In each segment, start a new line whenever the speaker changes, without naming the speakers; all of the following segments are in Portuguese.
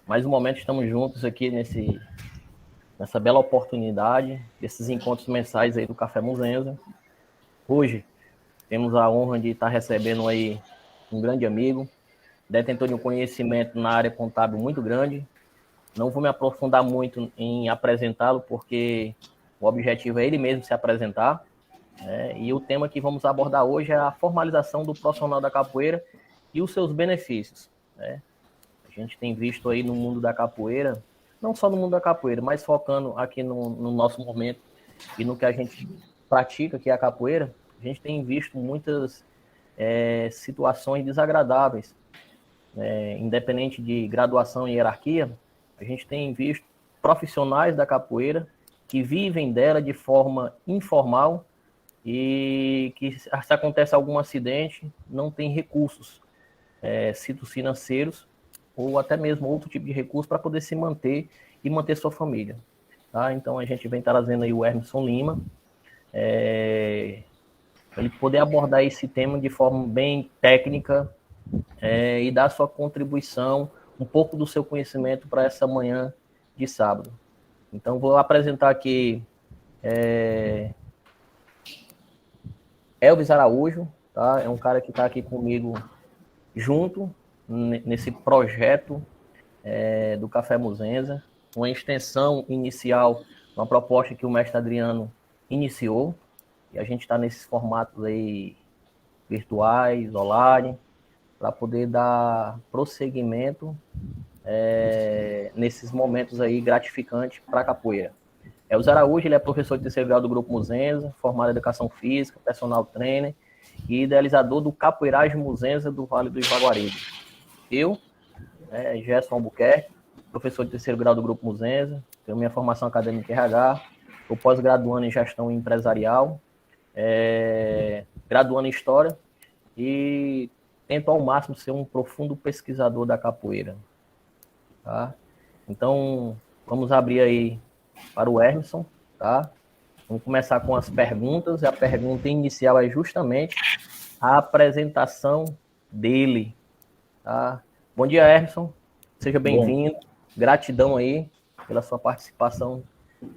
Mais um momento estamos juntos aqui nessa bela oportunidade, desses encontros mensais aí do Café Muzenza. Hoje temos a honra de estar recebendo aí um grande amigo, detentor de um conhecimento na área contábil muito grande. Não vou me aprofundar muito em apresentá-lo, porque o objetivo é ele mesmo se apresentar. E o tema que vamos abordar hoje é a formalização do profissional da capoeira e os seus benefícios. A gente tem visto aí no mundo da capoeira, não só no mundo da capoeira, mas focando aqui no nosso momento e no que a gente pratica, que é a capoeira, a gente tem visto muitas situações desagradáveis. Independente de graduação e hierarquia, a gente tem visto profissionais da capoeira que vivem dela de forma informal e que, se acontece algum acidente, não tem recursos, citos financeiros, ou até mesmo outro tipo de recurso para poder se manter e manter sua família. Tá? Então a gente vem trazendo aí o Hermeson Lima, ele poder abordar esse tema de forma bem técnica e dar sua contribuição, um pouco do seu conhecimento para essa manhã de sábado. Então vou apresentar aqui Elvis Araújo, tá? É um cara que está aqui comigo junto nesse projeto do Café Muzenza, uma extensão inicial, uma proposta que o mestre Adriano iniciou, e a gente está nesses formatos aí virtuais, online, para poder dar prosseguimento nesses momentos aí gratificantes para a capoeira. O Araújo, ele é professor de terceiro grau do Grupo Muzenza, formado em Educação Física, personal trainer e idealizador do Capoeiragem Muzenza do Vale do Jaguaribe. Eu, Gerson Albuquerque, professor de terceiro grau do Grupo Muzenza, tenho minha formação acadêmica em RH, estou pós-graduando em Gestão Empresarial, graduando em História e tento ao máximo ser um profundo pesquisador da capoeira. Tá? Então, vamos abrir aí para o Hermeson, tá? Vamos começar com as perguntas. A pergunta inicial é justamente a apresentação dele, tá? Bom dia, Hermeson. Seja bem-vindo. Gratidão aí pela sua participação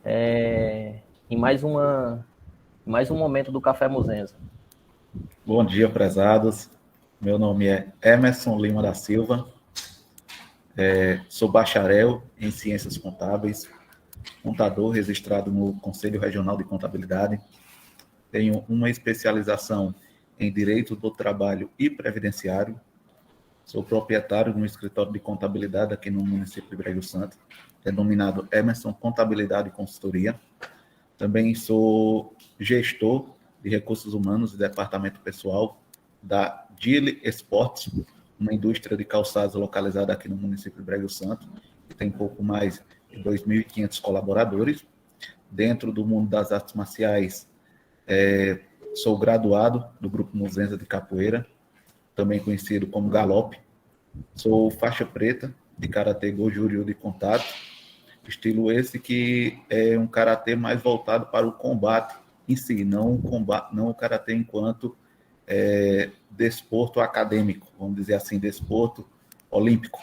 em mais um momento do Café Muzenza.
Bom dia, prezados. Meu nome é Emerson Lima da Silva. Sou bacharel em Ciências Contábeis, contador registrado no Conselho Regional de Contabilidade. Tenho uma especialização em Direito do Trabalho e Previdenciário. Sou proprietário de um escritório de contabilidade aqui no município de Brejo Santo, denominado Emerson Contabilidade e Consultoria. Também sou gestor de recursos humanos e departamento pessoal da Dili Esportes, uma indústria de calçados localizada aqui no município de Brejo Santo, que tem pouco mais de 2.500 colaboradores. Dentro do mundo das artes marciais, sou graduado do Grupo Muzenza de Capoeira, também conhecido como Galope. Sou faixa preta de Karatê Goju-Ryu de contato, estilo esse que é um karatê mais voltado para o combate em si, não o karatê enquanto desporto acadêmico, vamos dizer assim, desporto olímpico.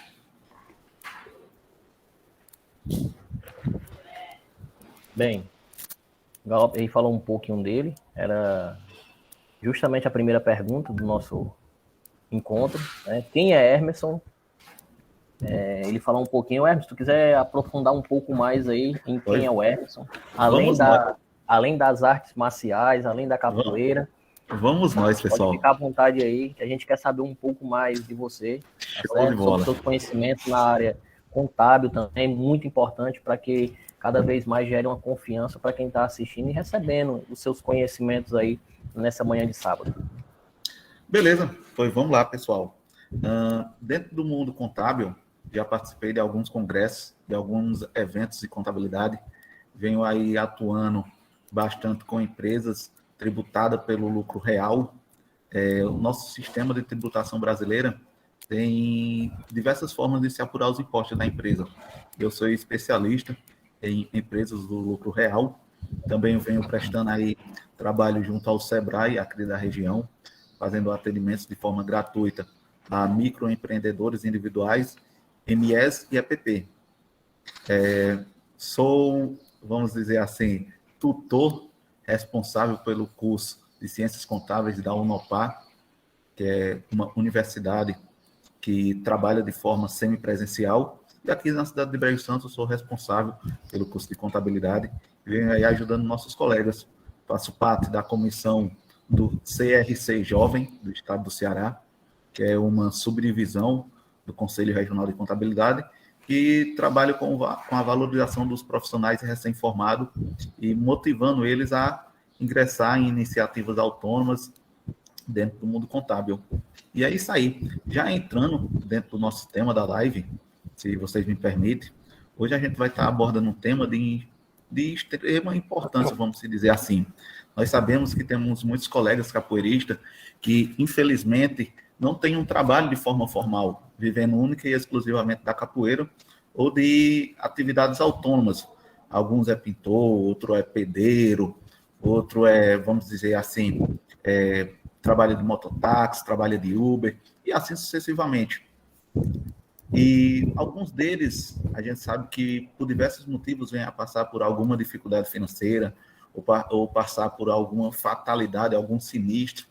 Bem, o Galope aí falou um pouquinho dele, era justamente a primeira pergunta do nosso encontro, né? Quem é Hermeson? Ele falou um pouquinho. Hermeson, se tu quiser aprofundar um pouco mais aí em quem é o Hermeson, além das artes marciais, além da capoeira.
Vamos nós, pessoal.
Pode ficar à vontade aí, que a gente quer saber um pouco mais de você, tá, sobre seus conhecimentos na área contábil também, muito importante para que cada vez mais gere uma confiança para quem está assistindo e recebendo os seus conhecimentos aí nessa manhã de sábado.
Beleza, pois vamos lá, pessoal. Dentro do mundo contábil, já participei de alguns congressos, de alguns eventos de contabilidade, venho aí atuando bastante com empresas tributadas pelo lucro real. O nosso sistema de tributação brasileira tem diversas formas de se apurar os impostos da empresa. Eu sou especialista em empresas do lucro real, também venho prestando aí trabalho junto ao Sebrae, aqui da região, fazendo atendimentos de forma gratuita a microempreendedores individuais MES e EPP. Sou, vamos dizer assim, tutor responsável pelo curso de Ciências Contábeis da Unopar, que é uma universidade que trabalha de forma semipresencial. E aqui na cidade de Brejo Santo, eu sou responsável pelo curso de contabilidade e venho aí ajudando nossos colegas. Faço parte da comissão do CRC Jovem, do estado do Ceará, que é uma subdivisão do Conselho Regional de Contabilidade, que trabalha com a valorização dos profissionais recém-formados e motivando eles a ingressar em iniciativas autônomas dentro do mundo contábil. E é isso aí. Já entrando dentro do nosso tema da live, se vocês me permitem, hoje a gente vai estar abordando um tema de extrema importância, vamos dizer assim. Nós sabemos que temos muitos colegas capoeiristas que, infelizmente, não têm um trabalho de forma formal, vivendo única e exclusivamente da capoeira ou de atividades autônomas. Alguns é pintor, outro é pedreiro, outro é, vamos dizer assim, trabalha de mototáxi, trabalha de Uber, e assim sucessivamente. E alguns deles, a gente sabe que por diversos motivos vêm a passar por alguma dificuldade financeira, ou passar por alguma fatalidade, algum sinistro,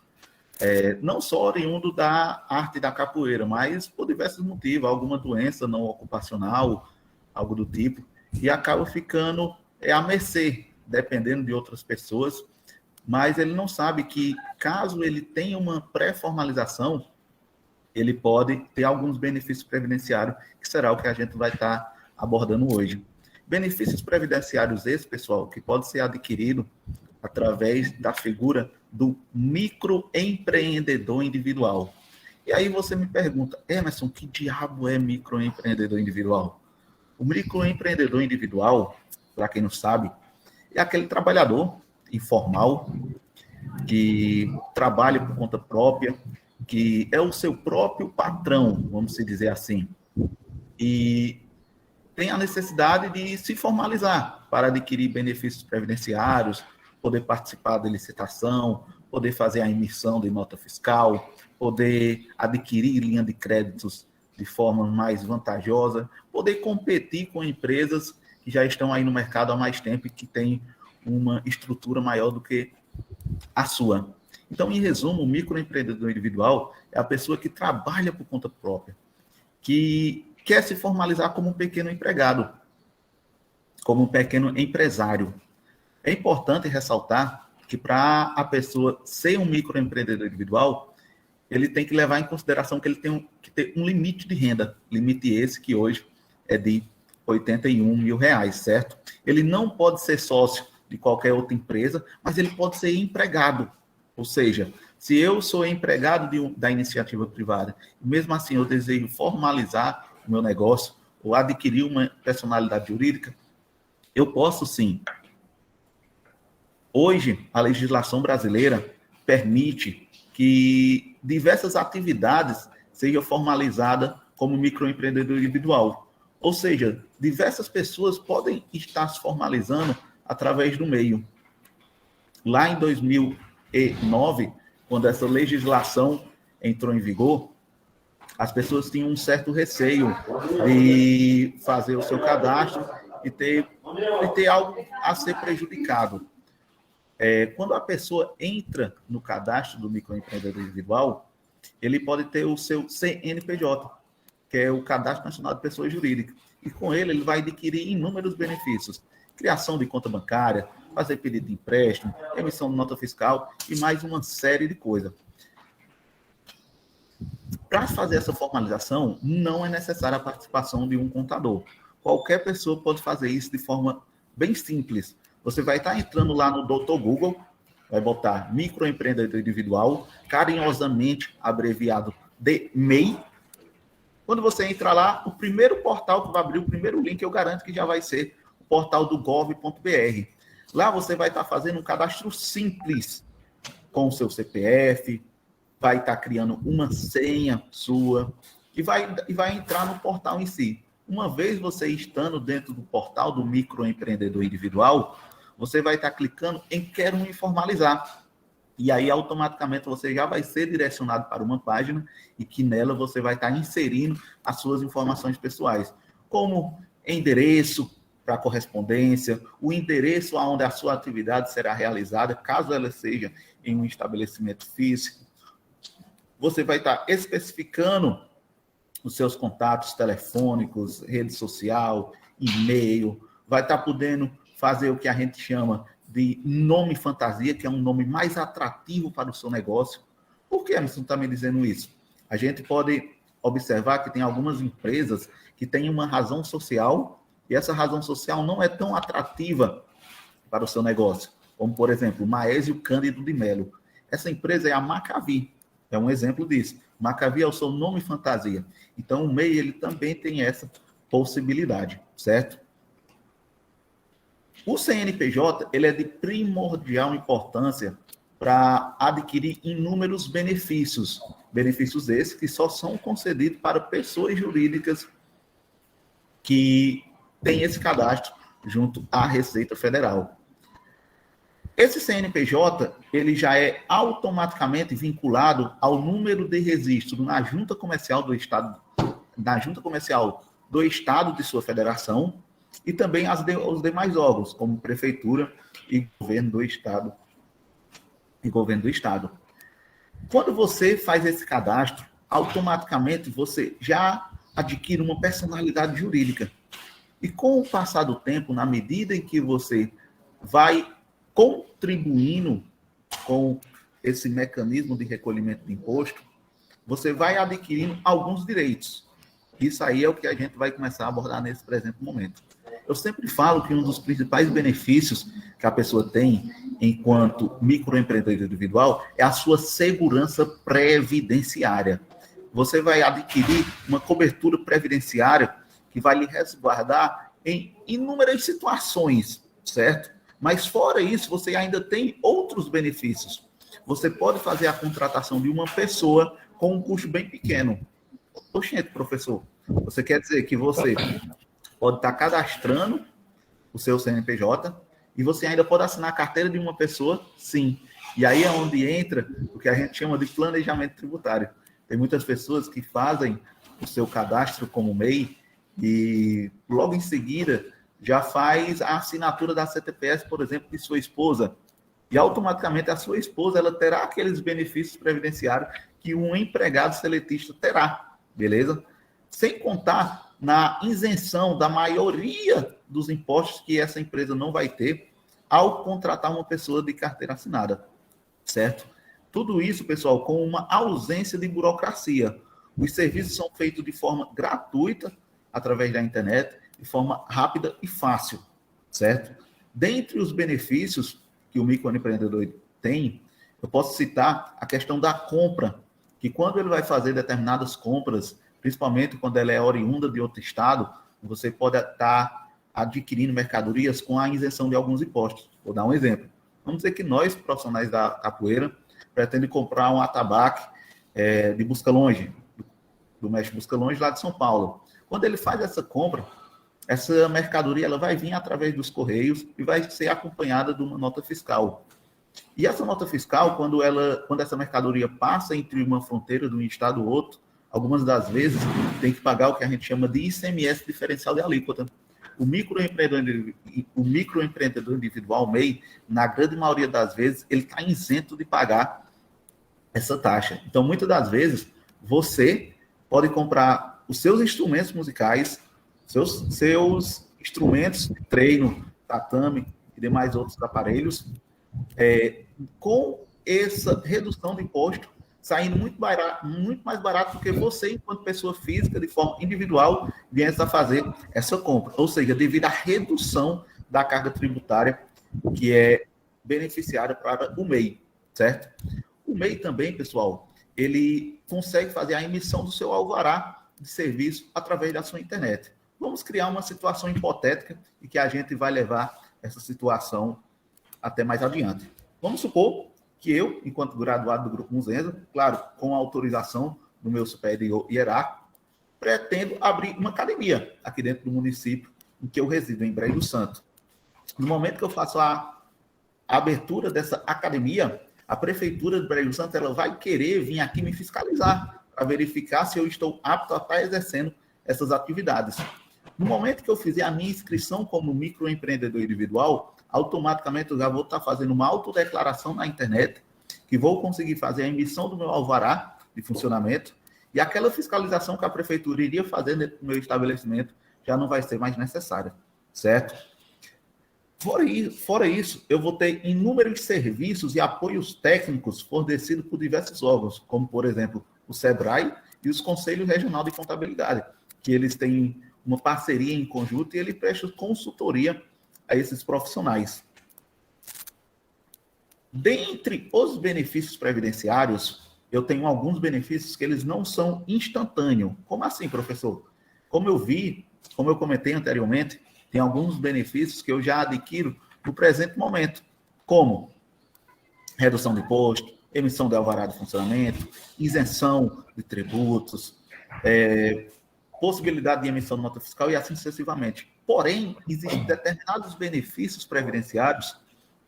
não só oriundo da arte da capoeira, mas por diversos motivos, alguma doença não ocupacional, algo do tipo, e acaba ficando à mercê, dependendo de outras pessoas, mas ele não sabe que, caso ele tenha uma pré-formalização, ele pode ter alguns benefícios previdenciários, que será o que a gente vai estar abordando hoje. Benefícios previdenciários esses, pessoal, que pode ser adquirido através da figura do microempreendedor individual. E aí você me pergunta, Emerson, que diabo é microempreendedor individual? O microempreendedor individual, para quem não sabe, é aquele trabalhador informal que trabalha por conta própria, que é o seu próprio patrão, vamos dizer assim, e tem a necessidade de se formalizar para adquirir benefícios previdenciários, poder participar da licitação, poder fazer a emissão de nota fiscal, poder adquirir linha de créditos de forma mais vantajosa, poder competir com empresas que já estão aí no mercado há mais tempo e que têm uma estrutura maior do que a sua. Então, em resumo, o microempreendedor individual é a pessoa que trabalha por conta própria, que quer se formalizar como um pequeno empregado, como um pequeno empresário. É importante ressaltar que para a pessoa ser um microempreendedor individual, ele tem que levar em consideração que ele tem que ter um limite de renda, limite esse que hoje é de R$81 mil, certo? Ele não pode ser sócio de qualquer outra empresa, mas ele pode ser empregado. Ou seja, se eu sou empregado da iniciativa privada, e mesmo assim eu desejo formalizar o meu negócio ou adquirir uma personalidade jurídica, eu posso sim. Hoje, a legislação brasileira permite que diversas atividades sejam formalizadas como microempreendedor individual. Ou seja, diversas pessoas podem estar se formalizando através do meio. Lá em 2009, quando essa legislação entrou em vigor, as pessoas tinham um certo receio de fazer o seu cadastro e ter algo a ser prejudicado. Quando a pessoa entra no cadastro do microempreendedor individual, ele pode ter o seu CNPJ, que é o Cadastro Nacional de Pessoas Jurídicas. E com ele vai adquirir inúmeros benefícios. Criação de conta bancária, fazer pedido de empréstimo, emissão de nota fiscal e mais uma série de coisas. Para fazer essa formalização, não é necessária a participação de um contador. Qualquer pessoa pode fazer isso de forma bem simples. Você vai estar entrando lá no Dr. Google, vai botar microempreendedor individual, carinhosamente abreviado de MEI. Quando você entra lá, o primeiro portal que vai abrir, o primeiro link, eu garanto que já vai ser o portal do gov.br. Lá você vai estar fazendo um cadastro simples com o seu CPF, vai estar criando uma senha sua e vai entrar no portal em si. Uma vez você estando dentro do portal do microempreendedor individual, você vai estar clicando em Quero me formalizar. E aí, automaticamente, você já vai ser direcionado para uma página e que nela você vai estar inserindo as suas informações pessoais, como endereço para correspondência, o endereço onde a sua atividade será realizada, caso ela seja em um estabelecimento físico. Você vai estar especificando os seus contatos telefônicos, rede social, e-mail, vai estar podendo fazer o que a gente chama de nome fantasia, que é um nome mais atrativo para o seu negócio. Por que Emerson está me dizendo isso? A gente pode observar que tem algumas empresas que têm uma razão social e essa razão social não é tão atrativa para o seu negócio, como, por exemplo, Maésio Cândido de Melo. Essa empresa é a Macavi, é um exemplo disso. Macavi é o seu nome fantasia. Então, o MEI ele também tem essa possibilidade, certo? O CNPJ ele é de primordial importância para adquirir inúmeros benefícios. Benefícios esses que só são concedidos para pessoas jurídicas que têm esse cadastro junto à Receita Federal. Esse CNPJ ele já é automaticamente vinculado ao número de registro na Junta Comercial do Estado, de sua federação, e também os demais órgãos, como prefeitura e governo do estado. Quando você faz esse cadastro, automaticamente você já adquire uma personalidade jurídica. E com o passar do tempo, na medida em que você vai contribuindo com esse mecanismo de recolhimento de imposto, você vai adquirindo alguns direitos. Isso aí é o que a gente vai começar a abordar nesse presente momento. Eu sempre falo que um dos principais benefícios que a pessoa tem enquanto microempreendedor individual é a sua segurança previdenciária. Você vai adquirir uma cobertura previdenciária que vai lhe resguardar em inúmeras situações, certo? Mas fora isso, você ainda tem outros benefícios. Você pode fazer a contratação de uma pessoa com um custo bem pequeno. Oxente, professor, você quer dizer que você pode estar cadastrando o seu CNPJ e você ainda pode assinar a carteira de uma pessoa? Sim. E aí é onde entra o que a gente chama de planejamento tributário. Tem muitas pessoas que fazem o seu cadastro como MEI e logo em seguida já faz a assinatura da CTPS, por exemplo, de sua esposa. E automaticamente a sua esposa ela terá aqueles benefícios previdenciários que um empregado seletista terá, beleza? Sem contar na isenção da maioria dos impostos que essa empresa não vai ter ao contratar uma pessoa de carteira assinada, certo? Tudo isso, pessoal, com uma ausência de burocracia. Os serviços são feitos de forma gratuita, através da internet, de forma rápida e fácil, certo? Dentre os benefícios que o microempreendedor tem, eu posso citar a questão da compra, que quando ele vai fazer determinadas compras, principalmente quando ela é oriunda de outro estado, você pode estar adquirindo mercadorias com a isenção de alguns impostos. Vou dar um exemplo. Vamos dizer que nós, profissionais da capoeira, pretendemos comprar um atabaque de Busca Longe, do mestre Busca Longe, lá de São Paulo. Quando ele faz essa compra, essa mercadoria ela vai vir através dos correios e vai ser acompanhada de uma nota fiscal. E essa nota fiscal, quando essa mercadoria passa entre uma fronteira de um estado ou outro, algumas das vezes tem que pagar o que a gente chama de ICMS diferencial de alíquota. O microempreendedor individual, MEI, na grande maioria das vezes, ele está isento de pagar essa taxa. Então, muitas das vezes, você pode comprar os seus instrumentos musicais, seus instrumentos de treino, tatame e demais outros aparelhos, com essa redução de imposto, saindo muito mais barato do que você, enquanto pessoa física, de forma individual, viesse a fazer essa compra. Ou seja, devido à redução da carga tributária que é beneficiária para o MEI, certo? O MEI também, pessoal, ele consegue fazer a emissão do seu alvará de serviço através da sua internet. Vamos criar uma situação hipotética e que a gente vai levar essa situação até mais adiante. Vamos supor que eu, enquanto graduado do Grupo Muzenza, claro, com a autorização do meu superior hierárquico, pretendo abrir uma academia aqui dentro do município em que eu resido, em Brejo do Santo. No momento que eu faço a abertura dessa academia, a Prefeitura de Brejo Santo ela vai querer vir aqui me fiscalizar para verificar se eu estou apto a estar exercendo essas atividades. No momento que eu fizer a minha inscrição como microempreendedor individual, automaticamente eu já vou estar fazendo uma autodeclaração na internet, que vou conseguir fazer a emissão do meu alvará de funcionamento, e aquela fiscalização que a Prefeitura iria fazer dentro do meu estabelecimento já não vai ser mais necessária, certo? Fora isso, eu vou ter inúmeros serviços e apoios técnicos fornecidos por diversos órgãos, como, por exemplo, o SEBRAE e os Conselhos Regional de Contabilidade, que eles têm uma parceria em conjunto e ele presta consultoria a esses profissionais. Dentre os benefícios previdenciários, eu tenho alguns benefícios que eles não são instantâneos. Como assim, professor? Como eu comentei anteriormente, tem alguns benefícios que eu já adquiro no presente momento, como redução de imposto, emissão de alvará de funcionamento, isenção de tributos, possibilidade de emissão de nota fiscal e assim sucessivamente. Porém, existem determinados benefícios previdenciários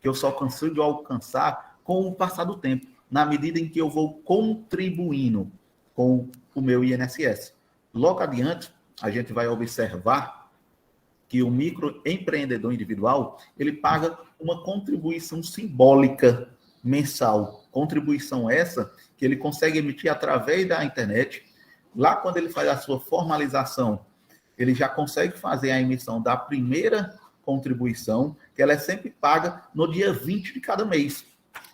que eu só consigo alcançar com o passar do tempo, na medida em que eu vou contribuindo com o meu INSS. Logo adiante, a gente vai observar que o microempreendedor individual, ele paga uma contribuição simbólica mensal. Contribuição essa que ele consegue emitir através da internet. Lá, quando ele faz a sua formalização, ele já consegue fazer a emissão da primeira contribuição, que ela é sempre paga no dia 20 de cada mês.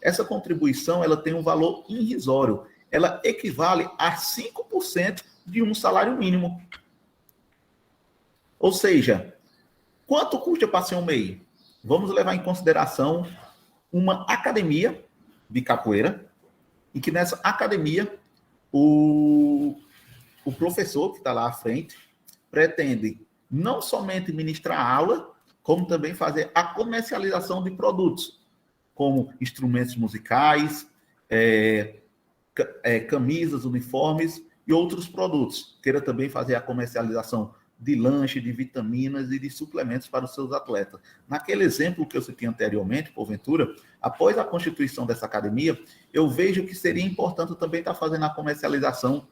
Essa contribuição, ela tem um valor irrisório. Ela equivale a 5% de um salário mínimo. Ou seja, quanto custa para ser um MEI? Vamos levar em consideração uma academia de capoeira, e que nessa academia o professor que está lá à frente pretende não somente ministrar aula, como também fazer a comercialização de produtos, como instrumentos musicais, camisas, uniformes e outros produtos. Queira também fazer a comercialização de lanche, de vitaminas e de suplementos para os seus atletas. Naquele exemplo que eu citei anteriormente, porventura, após a constituição dessa academia, eu vejo que seria importante também estar fazendo a comercialização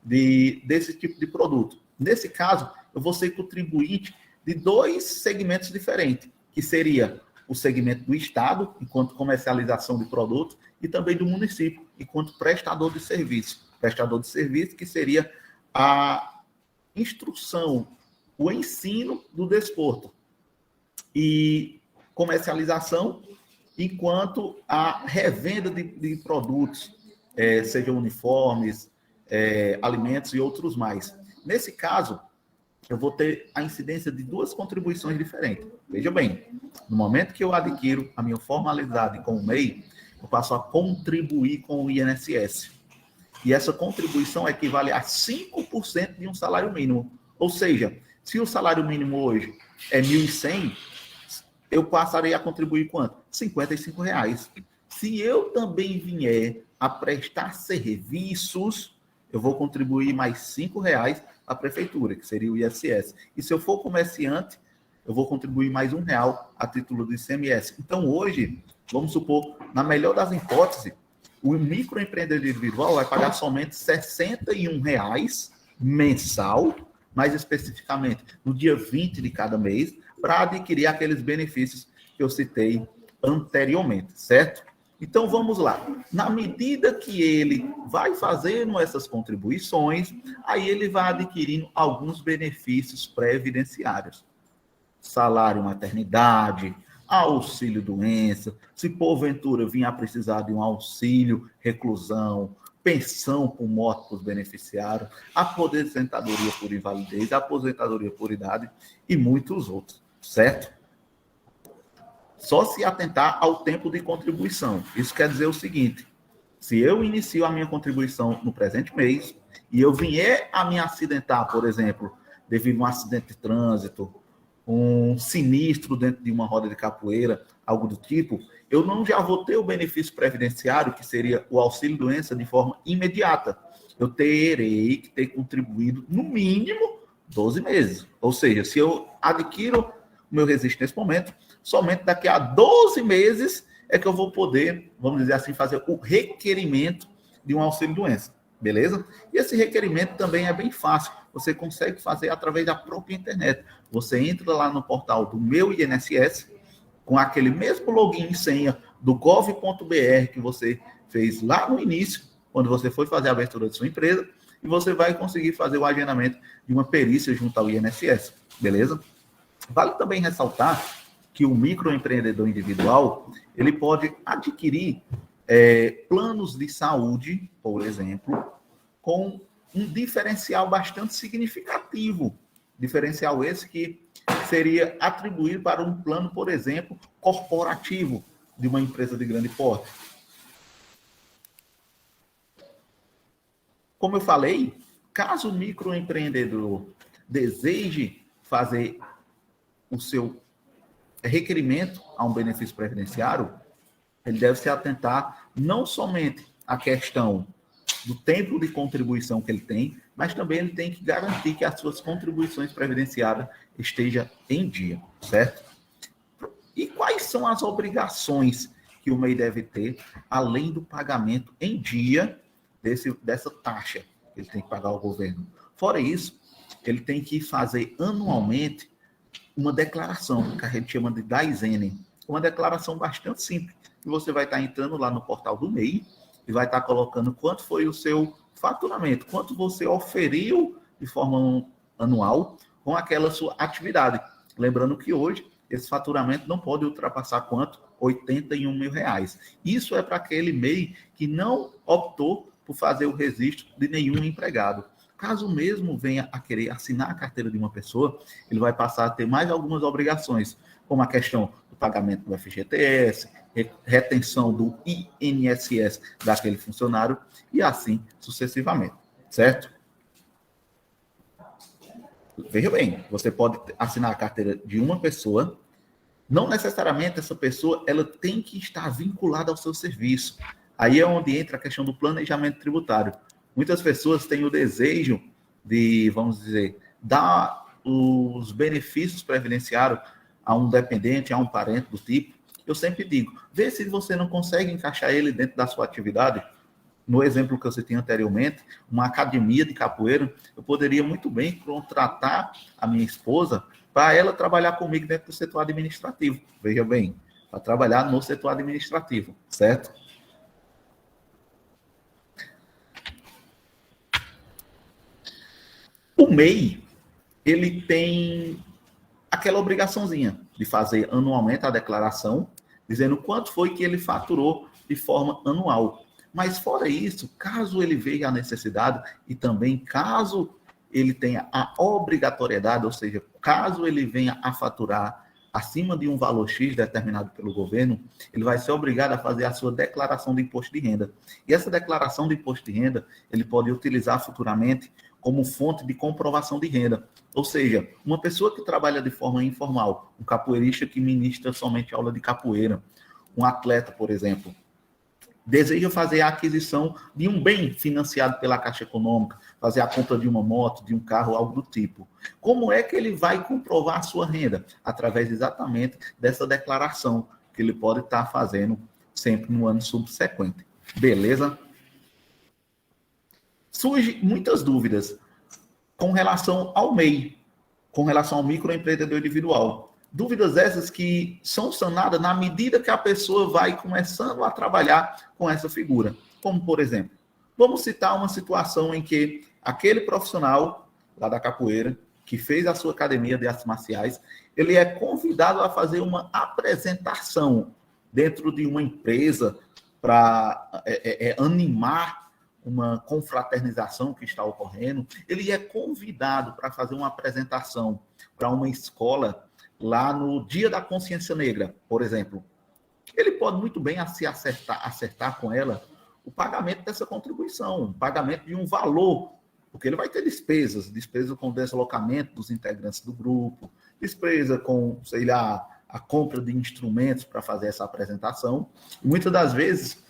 desse tipo de produto. Nesse caso, eu vou ser contribuinte de 2 segmentos diferentes, que seria o segmento do Estado, enquanto comercialização de produtos, e também do município, enquanto prestador de serviço. Prestador de serviço, que seria a instrução, o ensino do desporto. E comercialização, enquanto a revenda de produtos, sejam uniformes, alimentos e outros mais. Nesse caso, eu vou ter a incidência de 2 contribuições diferentes. Veja bem, no momento que eu adquiro a minha formalidade com o MEI, eu passo a contribuir com o INSS. E essa contribuição equivale a 5% de um salário mínimo. Ou seja, se o salário mínimo hoje é R$ 1.100, eu passarei a contribuir quanto? R$ 55. Se eu também vier a prestar serviços, eu vou contribuir mais R$ 5 à prefeitura, que seria o ISS. E se eu for comerciante, eu vou contribuir mais R$ 1 a título do ICMS. Então, hoje, vamos supor, na melhor das hipóteses, o microempreendedor individual vai pagar somente R$ 61 mensal, mais especificamente no dia 20 de cada mês, para adquirir aqueles benefícios que eu citei anteriormente, certo? Então, vamos lá. Na medida que ele vai fazendo essas contribuições, aí ele vai adquirindo alguns benefícios previdenciários. Salário maternidade, auxílio doença, se porventura vir a precisar de um auxílio reclusão, pensão por morte dos beneficiários, aposentadoria por invalidez, aposentadoria por idade e muitos outros, certo? Só se atentar ao tempo de contribuição. Isso quer dizer o seguinte: se eu inicio a minha contribuição no presente mês e eu vier a me acidentar, por exemplo, devido a um acidente de trânsito, um sinistro dentro de uma roda de capoeira, algo do tipo, eu não já vou ter o benefício previdenciário, que seria o auxílio-doença, de forma imediata. Eu terei que ter contribuído, no mínimo, 12 meses. Ou seja, se eu adquiro o meu registro nesse momento, somente daqui a 12 meses é que eu vou poder, vamos dizer assim, fazer o requerimento de um auxílio-doença, beleza? E esse requerimento também é bem fácil, você consegue fazer através da própria internet. Você entra lá no portal do Meu INSS, com aquele mesmo login e senha do gov.br que você fez lá no início, quando você foi fazer a abertura de sua empresa, e você vai conseguir fazer o agendamento de uma perícia junto ao INSS, beleza? Vale também ressaltar que o microempreendedor individual, ele pode adquirir planos de saúde, por exemplo, com um diferencial bastante significativo. Diferencial esse que seria atribuído para um plano, por exemplo, corporativo de uma empresa de grande porte. Como eu falei, caso o microempreendedor deseje fazer o seu requerimento a um benefício previdenciário, ele deve se atentar não somente à questão do tempo de contribuição que ele tem, mas também ele tem que garantir que as suas contribuições previdenciárias estejam em dia, certo? E quais são as obrigações que o MEI deve ter, além do pagamento em dia dessa taxa que ele tem que pagar ao governo? Fora isso, ele tem que fazer anualmente uma declaração, que a gente chama de DAISN, uma declaração bastante simples, que você vai estar entrando lá no portal do MEI e vai estar colocando quanto foi o seu faturamento, quanto você oferiu de forma anual com aquela sua atividade. Lembrando que hoje esse faturamento não pode ultrapassar quanto? R$81 mil. Isso é para aquele MEI que não optou por fazer o registro de nenhum empregado. Caso mesmo venha a querer assinar a carteira de uma pessoa, ele vai passar a ter mais algumas obrigações, como a questão do pagamento do FGTS, retenção do INSS daquele funcionário e assim sucessivamente, certo? Veja bem, você pode assinar a carteira de uma pessoa, não necessariamente essa pessoa ela tem que estar vinculada ao seu serviço. Aí é onde entra a questão do planejamento tributário. Muitas pessoas têm o desejo de, vamos dizer, dar os benefícios previdenciários a um dependente, a um parente do tipo. Eu sempre digo, vê se você não consegue encaixar ele dentro da sua atividade. No exemplo que eu citei anteriormente, uma academia de capoeira, eu poderia muito bem contratar a minha esposa para ela trabalhar comigo dentro do setor administrativo. Veja bem, para trabalhar no setor administrativo, certo? O MEI, ele tem aquela obrigaçãozinha de fazer anualmente a declaração, dizendo quanto foi que ele faturou de forma anual. Mas fora isso, caso ele veja a necessidade e também caso ele tenha a obrigatoriedade, ou seja, caso ele venha a faturar acima de um valor X determinado pelo governo, ele vai ser obrigado a fazer a sua declaração de imposto de renda. E essa declaração de imposto de renda, ele pode utilizar futuramente como fonte de comprovação de renda. Ou seja, uma pessoa que trabalha de forma informal, um capoeirista que ministra somente aula de capoeira, um atleta, por exemplo, deseja fazer a aquisição de um bem financiado pela Caixa Econômica, fazer a compra de uma moto, de um carro, algo do tipo. Como é que ele vai comprovar a sua renda? Através exatamente dessa declaração que ele pode estar fazendo sempre no ano subsequente. Beleza? Surgem muitas dúvidas com relação ao MEI, com relação ao microempreendedor individual. Dúvidas essas que são sanadas na medida que a pessoa vai começando a trabalhar com essa figura. Como, por exemplo, vamos citar uma situação em que aquele profissional lá da capoeira, que fez a sua academia de artes marciais, ele é convidado a fazer uma apresentação dentro de uma empresa para animar uma confraternização que está ocorrendo. Ele é convidado para fazer uma apresentação para uma escola lá no Dia da Consciência Negra, por exemplo. Ele pode muito bem se acertar com ela o pagamento dessa contribuição, o pagamento de um valor, porque ele vai ter despesa com deslocamento dos integrantes do grupo, despesa com, sei lá, a compra de instrumentos para fazer essa apresentação. E muitas das vezes,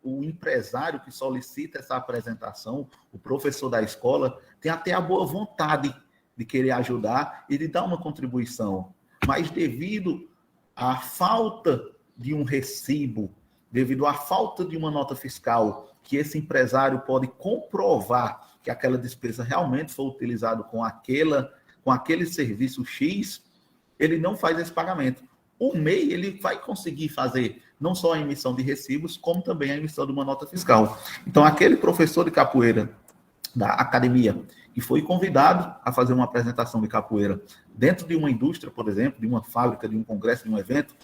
o empresário que solicita essa apresentação, o professor da escola, tem até a boa vontade de querer ajudar e de dar uma contribuição. Mas devido à falta de um recibo, devido à falta de uma nota fiscal, que esse empresário pode comprovar que aquela despesa realmente foi utilizada com aquele serviço X, ele não faz esse pagamento. O MEI, ele vai conseguir fazer não só a emissão de recibos, como também a emissão de uma nota fiscal. Então, aquele professor de capoeira da academia que foi convidado a fazer uma apresentação de capoeira dentro de uma indústria, por exemplo, de uma fábrica, de um congresso, de um evento,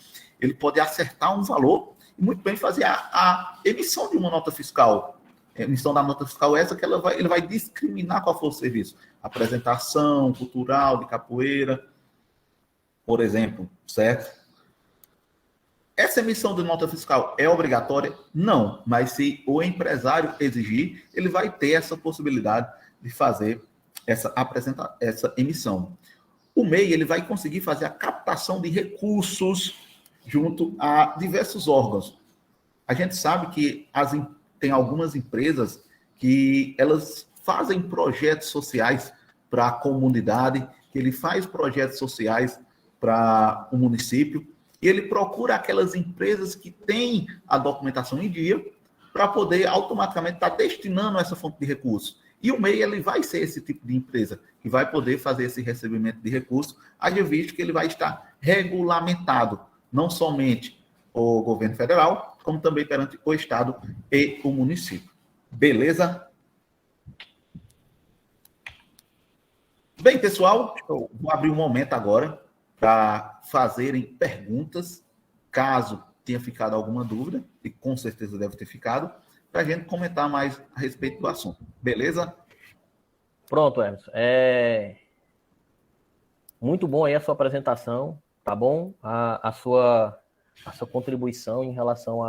ele pode acertar um valor e muito bem fazer a emissão de uma nota fiscal. A emissão da nota fiscal é essa que ele vai discriminar qual for o serviço. Apresentação cultural de capoeira, por exemplo, certo? Essa emissão de nota fiscal é obrigatória? Não, mas se o empresário exigir, ele vai ter essa possibilidade de fazer essa emissão. O MEI, ele vai conseguir fazer a captação de recursos junto a diversos órgãos. A gente sabe que tem algumas empresas que elas fazem projetos sociais para a comunidade, que ele faz projetos sociais para o município, e ele procura aquelas empresas que têm a documentação em dia para poder automaticamente estar destinando essa fonte de recursos. E o MEI, ele vai ser esse tipo de empresa que vai poder fazer esse recebimento de recursos, haja visto que ele vai estar regulamentado, não somente o governo federal, como também perante o Estado e o município. Beleza? Bem, pessoal, eu vou abrir um momento agora para fazerem perguntas, caso tenha ficado alguma dúvida, e com certeza deve ter ficado, para a gente comentar mais a respeito do assunto. Beleza?
Pronto, Emerson. Muito bom aí a sua apresentação, tá bom? A sua contribuição em relação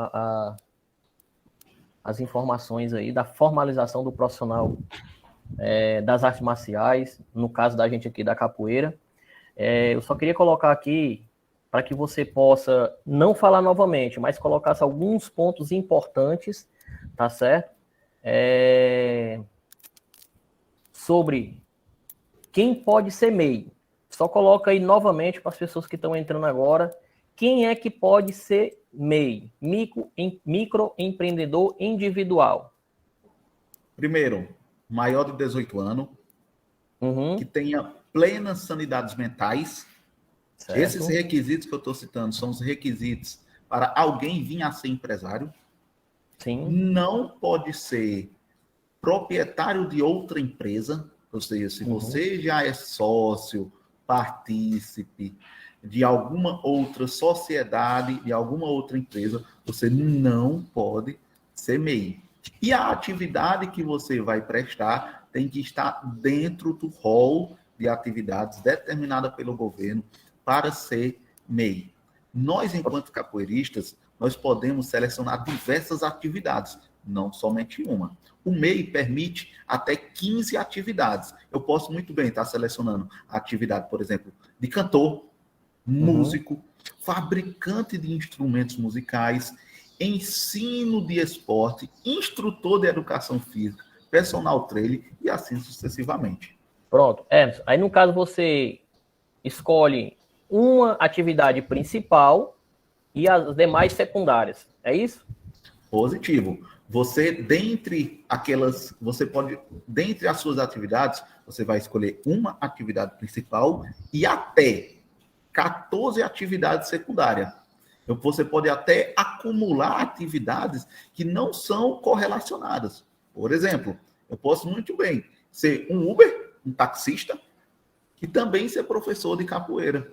às informações aí da formalização do profissional das artes marciais, no caso da gente aqui da capoeira. Eu só queria colocar aqui, para que você possa não falar novamente, mas colocasse alguns pontos importantes, tá certo? Sobre quem pode ser MEI. Só coloca aí novamente para as pessoas que estão entrando agora, quem é que pode ser MEI? Microempreendedor individual.
Primeiro, maior de 18 anos, que tenha plenas sanidades mentais. Certo. Esses requisitos que eu estou citando são os requisitos para alguém vir a ser empresário.
Sim.
Não pode ser proprietário de outra empresa, ou seja, se você já é sócio, partícipe de alguma outra sociedade, de alguma outra empresa, você não pode ser MEI. E a atividade que você vai prestar tem que estar dentro do rol de atividades determinada pelo governo para ser MEI. Nós, enquanto capoeiristas, nós podemos selecionar diversas atividades, não somente uma. O MEI permite até 15 atividades. Eu posso muito bem estar selecionando a atividade, por exemplo, de cantor, músico, fabricante de instrumentos musicais, ensino de esporte, instrutor de educação física, personal trainer e assim sucessivamente.
Pronto. Aí, no caso, você escolhe uma atividade principal e as demais secundárias. É isso?
Positivo. Dentre as suas atividades, você vai escolher uma atividade principal e até 14 atividades secundárias. Você pode até acumular atividades que não são correlacionadas. Por exemplo, eu posso muito bem ser um Uber, um taxista, e também ser professor de capoeira.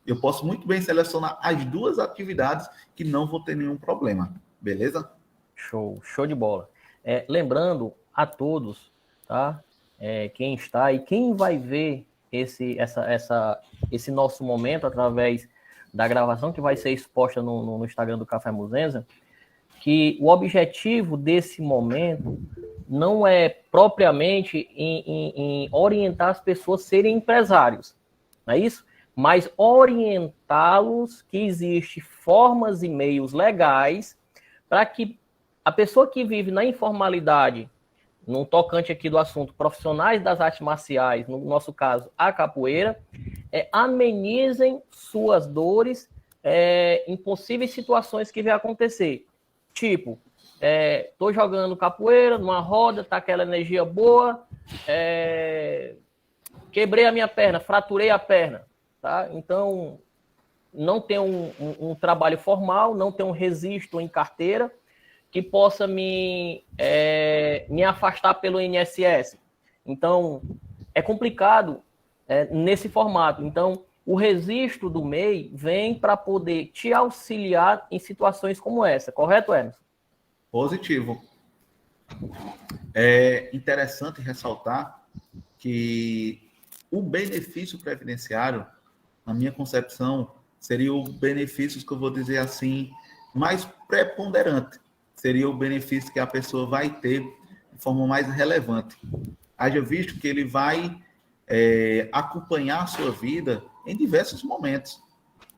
Eu posso muito bem selecionar as duas atividades que não vou ter nenhum problema. Beleza?
Show de bola. Lembrando a todos, tá? Quem está e quem vai ver esse nosso momento através da gravação que vai ser exposta no Instagram do Café Muzenza, que o objetivo desse momento não é propriamente em orientar as pessoas a serem empresários, não é isso? Mas orientá-los que existem formas e meios legais para que a pessoa que vive na informalidade, no tocante aqui do assunto profissionais das artes marciais, no nosso caso, a capoeira, amenizem suas dores em possíveis situações que vai acontecer. Tipo, tô jogando capoeira numa roda, tá aquela energia boa, quebrei a minha perna, fraturei a perna, tá? Então, não tem um trabalho formal, não tem um registro em carteira que possa me afastar pelo INSS. Então, é complicado nesse formato. Então, o registro do MEI vem para poder te auxiliar em situações como essa, correto, Emerson?
Positivo. É interessante ressaltar que o benefício previdenciário, na minha concepção, seria o benefício que eu vou dizer assim, mais preponderante. Seria o benefício que a pessoa vai ter de forma mais relevante. Haja visto que ele vai acompanhar a sua vida em diversos momentos.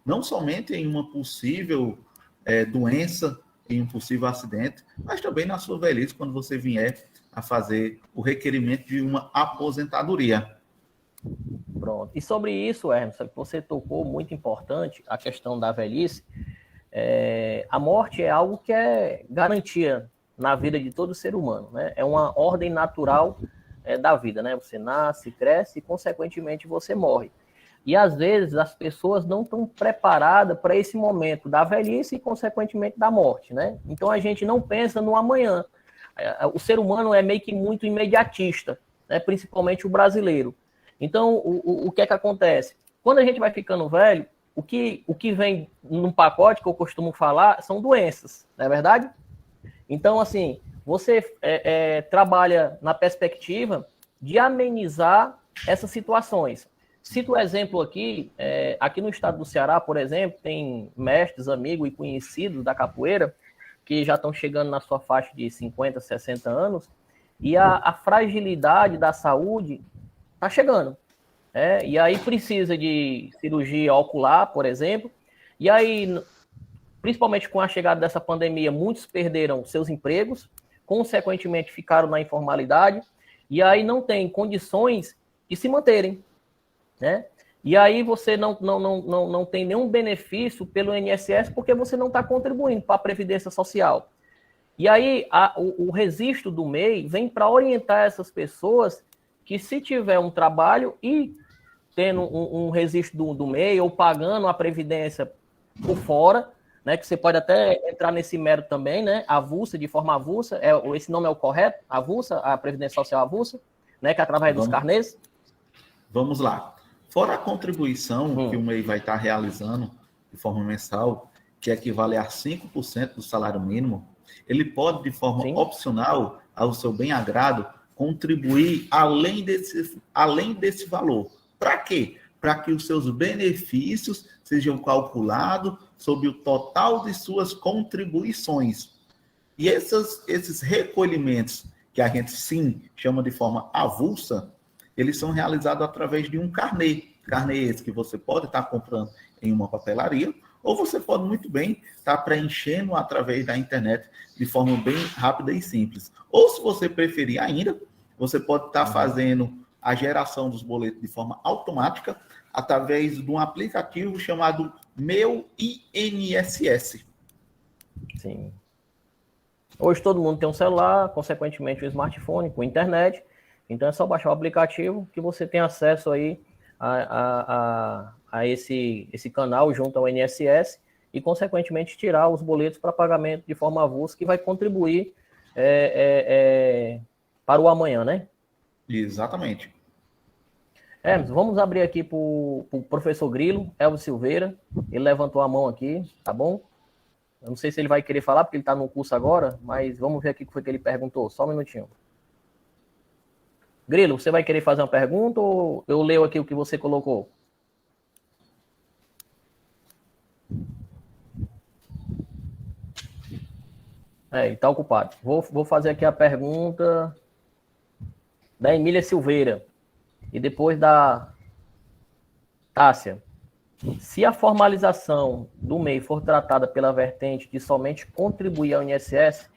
Não somente em uma possível doença, em um possível acidente, mas também na sua velhice, quando você vier a fazer o requerimento de uma aposentadoria.
Pronto. E sobre isso, Emerson, que você tocou, muito importante, a questão da velhice, a morte é algo que é garantia na vida de todo ser humano, né? É uma ordem natural da vida, né? Você nasce, cresce e, consequentemente, você morre. E, às vezes, as pessoas não estão preparadas para esse momento da velhice e, consequentemente, da morte, né? Então, a gente não pensa no amanhã. O ser humano é meio que muito imediatista, né? Principalmente o brasileiro. Então, o que é que acontece? Quando a gente vai ficando velho, o que vem num pacote que eu costumo falar são doenças, não é verdade? Então, assim, você trabalha na perspectiva de amenizar essas situações. Cito um exemplo aqui, aqui no estado do Ceará, por exemplo, tem mestres, amigos e conhecidos da capoeira que já estão chegando na sua faixa de 50, 60 anos, e a fragilidade da saúde está chegando. E aí precisa de cirurgia ocular, por exemplo, e aí, principalmente com a chegada dessa pandemia, muitos perderam seus empregos, consequentemente ficaram na informalidade, e aí não tem condições de se manterem, né? E aí você não tem nenhum benefício pelo INSS porque você não está contribuindo para a Previdência Social. E aí o registro do MEI vem para orientar essas pessoas que, se tiver um trabalho e tendo um registro do MEI ou pagando a Previdência por fora, né, que você pode até entrar nesse mérito também, né, avulsa, de forma avulsa, esse nome é o correto, avulsa, a Previdência Social avulsa, né, que é através dos carnês.
Vamos lá. Fora a contribuição que o MEI vai estar realizando de forma mensal, que equivale a 5% do salário mínimo, ele pode, de forma opcional, ao seu bem-agrado, contribuir além desse valor. Para quê? Para que os seus benefícios sejam calculados sobre o total de suas contribuições. E esses recolhimentos, que a gente sim chama de forma avulsa, eles são realizados através de um carnê. Carnê esse que você pode estar comprando em uma papelaria, ou você pode muito bem estar preenchendo através da internet de forma bem rápida e simples. Ou, se você preferir ainda, você pode estar fazendo a geração dos boletos de forma automática através de um aplicativo chamado Meu INSS.
Sim. Hoje todo mundo tem um celular, consequentemente um smartphone com internet. Então é só baixar o aplicativo que você tem acesso aí a esse canal junto ao INSS e, consequentemente, tirar os boletos para pagamento de forma avulsa, que vai contribuir para o amanhã, né?
Exatamente.
Vamos abrir aqui para o professor Grilo, Elvis Silveira. Ele levantou a mão aqui, tá bom? Eu não sei se ele vai querer falar, porque ele está no curso agora, mas vamos ver aqui o que foi que ele perguntou. Só um minutinho. Grilo, você vai querer fazer uma pergunta ou eu leio aqui o que você colocou? Ele está ocupado. Vou fazer aqui a pergunta da Emília Silveira e depois da Tássia. Se a formalização do MEI for tratada pela vertente de somente contribuir ao INSS,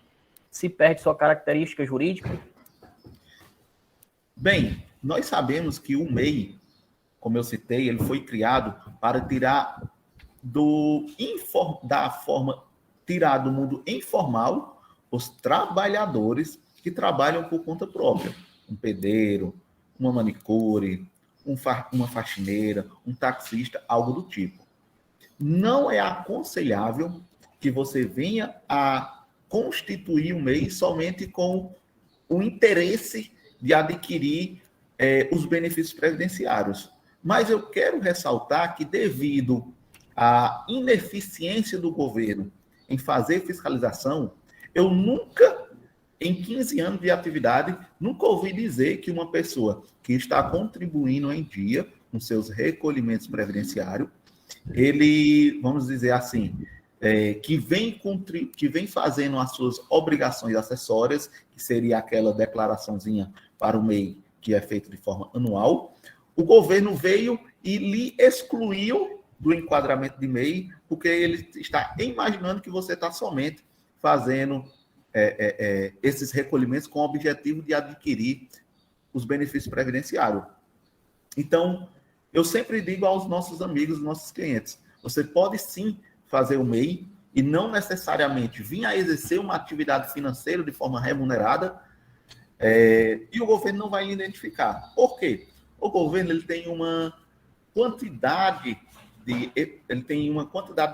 se perde sua característica jurídica?
Bem, nós sabemos que o MEI, como eu citei, ele foi criado para tirar da forma tirar do mundo informal os trabalhadores que trabalham por conta própria. Um pedreiro, uma manicure, uma faxineira, um taxista, algo do tipo. Não é aconselhável que você venha a constituir o MEI somente com o interesse de adquirir os benefícios previdenciários. Mas eu quero ressaltar que, devido à ineficiência do governo em fazer fiscalização, eu nunca, em 15 anos de atividade, nunca ouvi dizer que uma pessoa que está contribuindo em dia com seus recolhimentos previdenciários, ele, vamos dizer assim, que vem fazendo as suas obrigações acessórias, que seria aquela declaraçãozinha para o MEI, que é feita de forma anual, o governo veio e lhe excluiu do enquadramento de MEI, porque ele está imaginando que você está somente fazendo esses recolhimentos com o objetivo de adquirir os benefícios previdenciários. Então, eu sempre digo aos nossos amigos, nossos clientes, você pode sim fazer o MEI e não necessariamente vir a exercer uma atividade financeira de forma remunerada, e o governo não vai lhe identificar. Por quê? O governo ele tem uma quantidade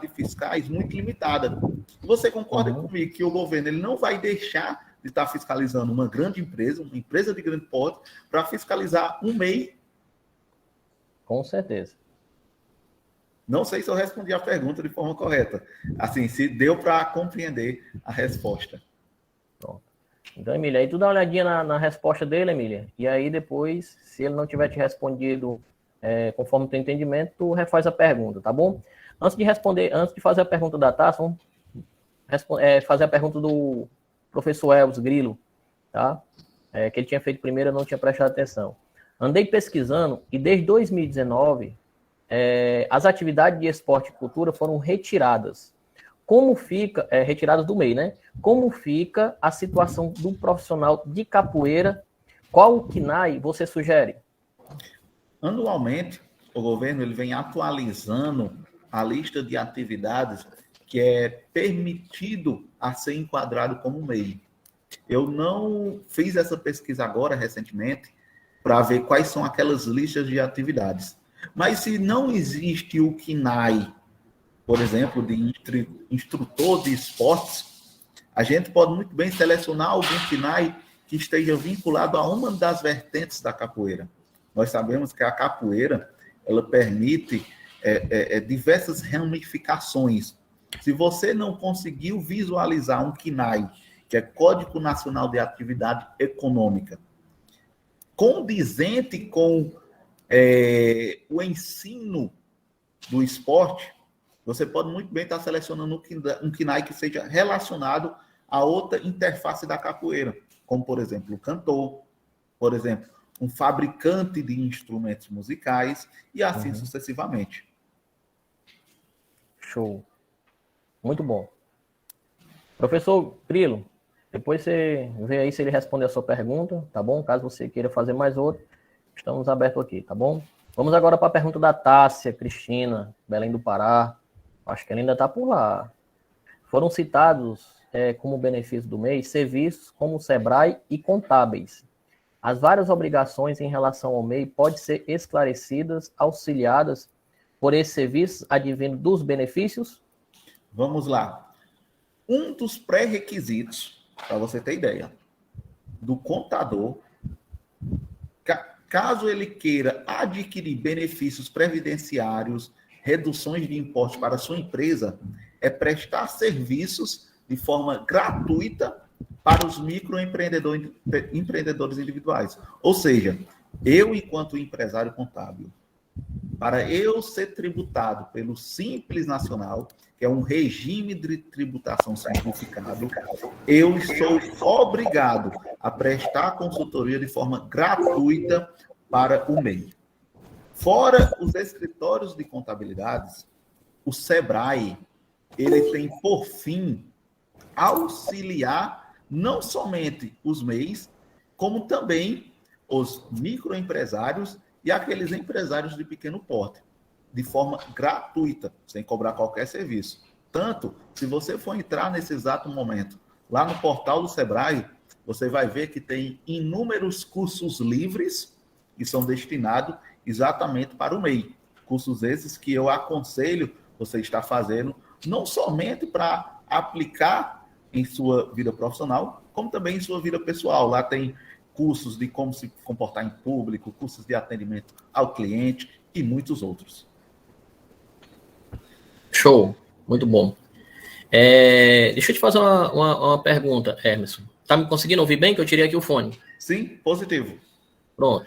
de fiscais muito limitada. Você concorda comigo que o governo ele não vai deixar de estar fiscalizando uma grande empresa, uma empresa de grande porte, para fiscalizar um MEI?
Com certeza.
Não sei se eu respondi a pergunta de forma correta. Assim, se deu para compreender a resposta.
Pronto. Então, Emília, aí tu dá uma olhadinha na resposta dele, Emília, e aí depois, se ele não tiver te respondido conforme o teu entendimento, tu refaz a pergunta, tá bom? Antes de fazer a pergunta da Tassa, vamos fazer a pergunta do professor Elvis Grilo, tá? Que ele tinha feito primeiro, eu não tinha prestado atenção. Andei pesquisando e desde 2019 as atividades de esporte e cultura foram retiradas. Como fica, retiradas do MEI, né? Como fica a situação do profissional de capoeira? Qual o KNAI você sugere?
Anualmente, o governo ele vem atualizando a lista de atividades que é permitido a ser enquadrado como MEI. Eu não fiz essa pesquisa agora, recentemente, para ver quais são aquelas listas de atividades. Mas se não existe o KNAI, por exemplo, de instrutor de esportes, a gente pode muito bem selecionar algum KNAI que esteja vinculado a uma das vertentes da capoeira. Nós sabemos que a capoeira ela permite diversas ramificações. Se você não conseguiu visualizar um KNAI, que é Código Nacional de Atividade Econômica, condizente com o ensino do esporte, você pode muito bem estar selecionando um KNAI que seja relacionado a outra interface da capoeira, como, por exemplo, o cantor, por exemplo, um fabricante de instrumentos musicais e assim sucessivamente.
Show. Muito bom. Professor Grilo, depois você vê aí se ele responder a sua pergunta, tá bom? Caso você queira fazer mais outra, estamos abertos aqui, tá bom? Vamos agora para a pergunta da Tássia Cristina, Belém do Pará. Acho que ela ainda está por lá. Foram citados como benefício do MEI serviços como o Sebrae e contábeis. As várias obrigações em relação ao MEI podem ser esclarecidas, auxiliadas por esses serviços advindo dos benefícios?
Vamos lá. Um dos pré-requisitos, para você ter ideia, do contador, caso ele queira adquirir benefícios previdenciários, reduções de impostos para a sua empresa, é prestar serviços de forma gratuita para os microempreendedores individuais. Ou seja, eu, enquanto empresário contábil, para eu ser tributado pelo Simples Nacional, que é um regime de tributação simplificado, eu sou obrigado a prestar consultoria de forma gratuita para o MEI. Fora os escritórios de contabilidades, o Sebrae, ele tem por fim auxiliar não somente os MEIs, como também os microempresários e aqueles empresários de pequeno porte. de forma gratuita, sem cobrar qualquer serviço. Tanto, se você for entrar nesse exato momento, lá no portal do Sebrae, você vai ver que tem inúmeros cursos livres que são destinados exatamente para o MEI. Cursos esses que eu aconselho você estar fazendo, não somente para aplicar em sua vida profissional, como também em sua vida pessoal. Lá tem cursos de como se comportar em público, cursos de atendimento ao cliente e muitos outros.
Show, muito bom. Deixa eu te fazer uma pergunta, Emerson. Tá me conseguindo ouvir bem? Que eu tirei aqui o fone.
Sim, positivo.
Pronto.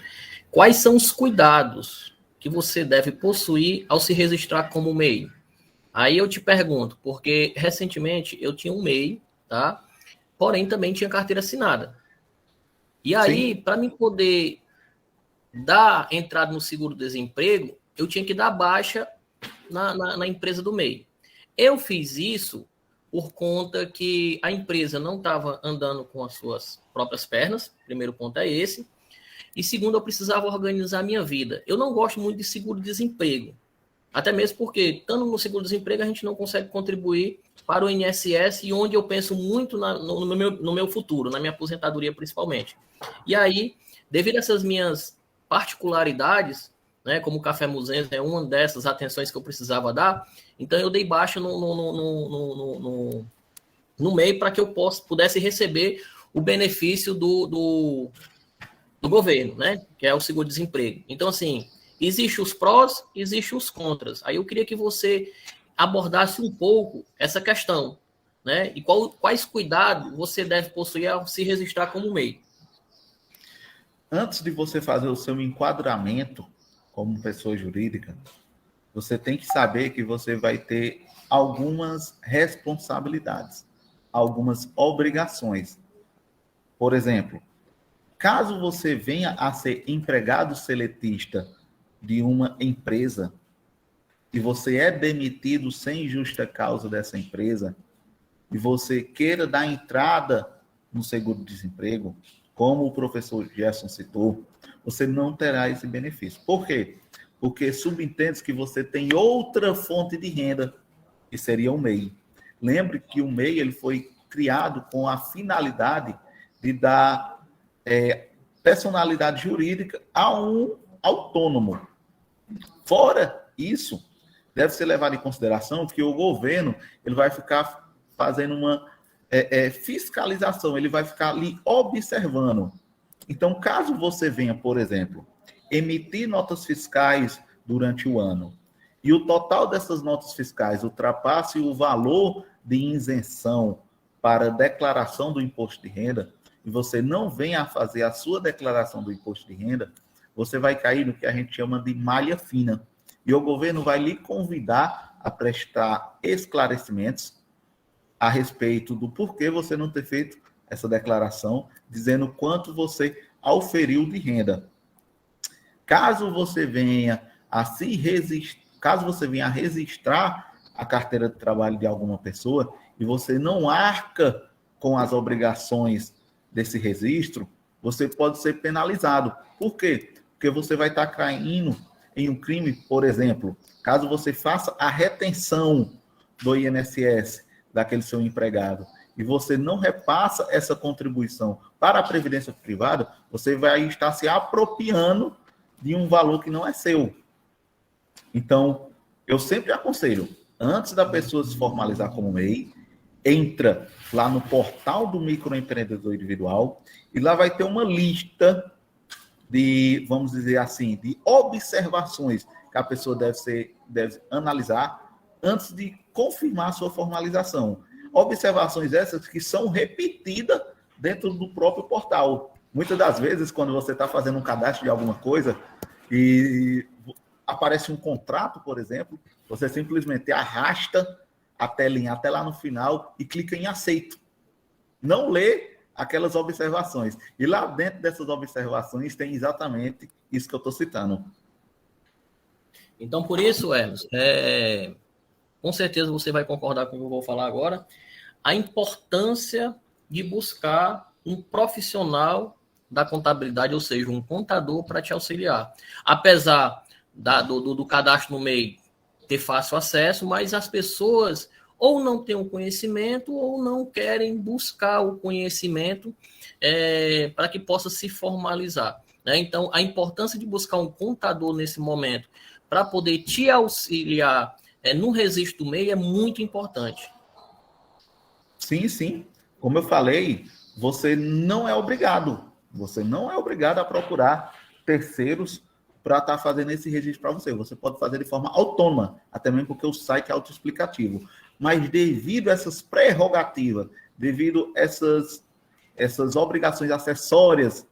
Quais são os cuidados que você deve possuir ao se registrar como MEI? Aí eu te pergunto, porque recentemente eu tinha um MEI, tá? Porém também tinha carteira assinada. E aí, para mim poder dar entrada no seguro-desemprego, eu tinha que dar baixa na empresa do MEI. Eu fiz isso por conta que a empresa não estava andando com as suas próprias pernas. Primeiro ponto é esse. E segundo, eu precisava organizar a minha vida. Eu não gosto muito de seguro-desemprego. Até mesmo porque, estando no seguro-desemprego, a gente não consegue contribuir para o INSS, e onde eu penso muito no meu futuro, na minha aposentadoria principalmente. E aí, devido a essas minhas particularidades, né, como o Café Muzenza é uma dessas atenções que eu precisava dar, então eu dei baixa no MEI para que eu pudesse receber o benefício do governo, né, que é o seguro-desemprego. Então, assim, existem os prós, existem os contras. Aí eu queria que você abordasse um pouco essa questão, né, e quais cuidados você deve possuir ao se registrar como MEI.
Antes de você fazer o seu enquadramento como pessoa jurídica, você tem que saber que você vai ter algumas responsabilidades, algumas obrigações. Por exemplo, caso você venha a ser empregado seletista de uma empresa e você é demitido sem justa causa dessa empresa e você queira dar entrada no seguro-desemprego, como o professor Gerson citou, você não terá esse benefício. Por quê? Porque subentende que você tem outra fonte de renda, que seria o MEI. Lembre que o MEI ele foi criado com a finalidade de dar personalidade jurídica a um autônomo. Fora isso, deve ser levado em consideração que o governo ele vai ficar fazendo uma fiscalização, ele vai ficar ali observando. Então, caso você venha, por exemplo, emitir notas fiscais durante o ano e o total dessas notas fiscais ultrapasse o valor de isenção para declaração do imposto de renda, e você não venha a fazer a sua declaração do imposto de renda, você vai cair no que a gente chama de malha fina. E o governo vai lhe convidar a prestar esclarecimentos a respeito do porquê você não ter feito essa declaração, dizendo quanto você auferiu de renda. Caso você venha a registrar a carteira de trabalho de alguma pessoa e você não arca com as obrigações desse registro, você pode ser penalizado. Por quê? Porque você vai estar caindo em um crime, por exemplo, caso você faça a retenção do INSS daquele seu empregado e você não repassa essa contribuição para a previdência privada, você vai estar se apropriando de um valor que não é seu. Então, eu sempre aconselho, antes da pessoa se formalizar como MEI, entra lá no portal do microempreendedor individual e lá vai ter uma lista de, vamos dizer assim, de observações que a pessoa deve analisar antes de confirmar a sua formalização. Observações essas que são repetidas dentro do próprio portal. Muitas das vezes, quando você está fazendo um cadastro de alguma coisa e aparece um contrato, por exemplo, você simplesmente arrasta a telinha até lá no final e clica em aceito. Não lê aquelas observações. E lá dentro dessas observações tem exatamente isso que eu estou citando.
Então, por isso, Hermes, com certeza você vai concordar com o que eu vou falar agora, a importância de buscar um profissional da contabilidade, ou seja, um contador para te auxiliar. Apesar do cadastro no MEI ter fácil acesso, mas as pessoas ou não têm o conhecimento ou não querem buscar o conhecimento para que possa se formalizar. Né? Então, a importância de buscar um contador nesse momento para poder te auxiliar no registro do MEI é muito importante.
Sim, sim. Como eu falei, você não é obrigado. Você não é obrigado a procurar terceiros para estar fazendo esse registro para você. Você pode fazer de forma autônoma, até mesmo porque o site é autoexplicativo. Mas devido a essas prerrogativas, devido a essas obrigações acessórias,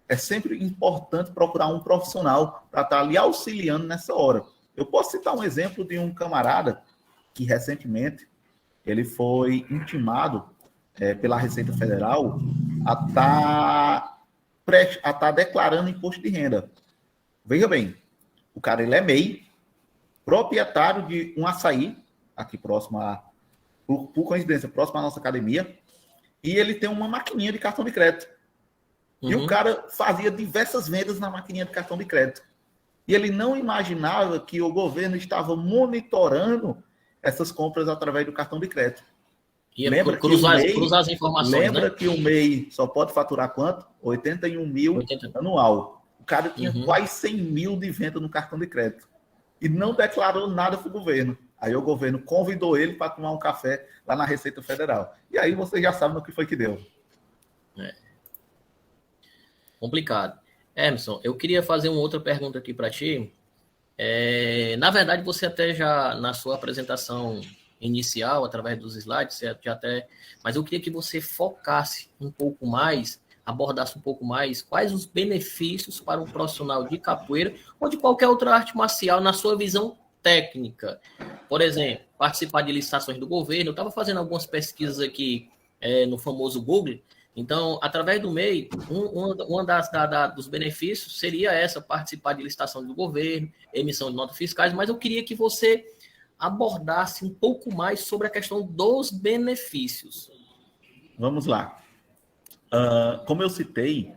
é sempre importante procurar um profissional para estar ali auxiliando nessa hora. Eu posso citar um exemplo de um camarada que recentemente ele foi intimado pela Receita Federal a estar declarando imposto de renda. Veja bem, o cara ele é MEI, proprietário de um açaí, aqui próximo por coincidência, próximo à nossa academia, e ele tem uma maquininha de cartão de crédito. E o cara fazia diversas vendas na maquininha de cartão de crédito. E ele não imaginava que o governo estava monitorando essas compras através do cartão de crédito.
Lembra cruzar as informações,
lembra, né? Que o MEI só pode faturar quanto? 81 mil anual. O cara tinha quase 100 mil de venda no cartão de crédito. E não declarou nada para o governo. Aí o governo convidou ele para tomar um café lá na Receita Federal. E aí você já sabe no que foi que deu.
Complicado. Emerson, eu queria fazer uma outra pergunta aqui para ti. Na verdade, você até já, na sua apresentação inicial, através dos slides, você já até... Mas eu queria que você focasse um pouco mais, abordasse um pouco mais quais os benefícios para um profissional de capoeira ou de qualquer outra arte marcial na sua visão técnica. Por exemplo, participar de licitações do governo. Eu estava fazendo algumas pesquisas aqui no famoso Google. Então, através do MEI, uma dos benefícios seria participar de licitação do governo, emissão de notas fiscais, mas eu queria que você abordasse um pouco mais sobre a questão dos benefícios.
Vamos lá. Como eu citei,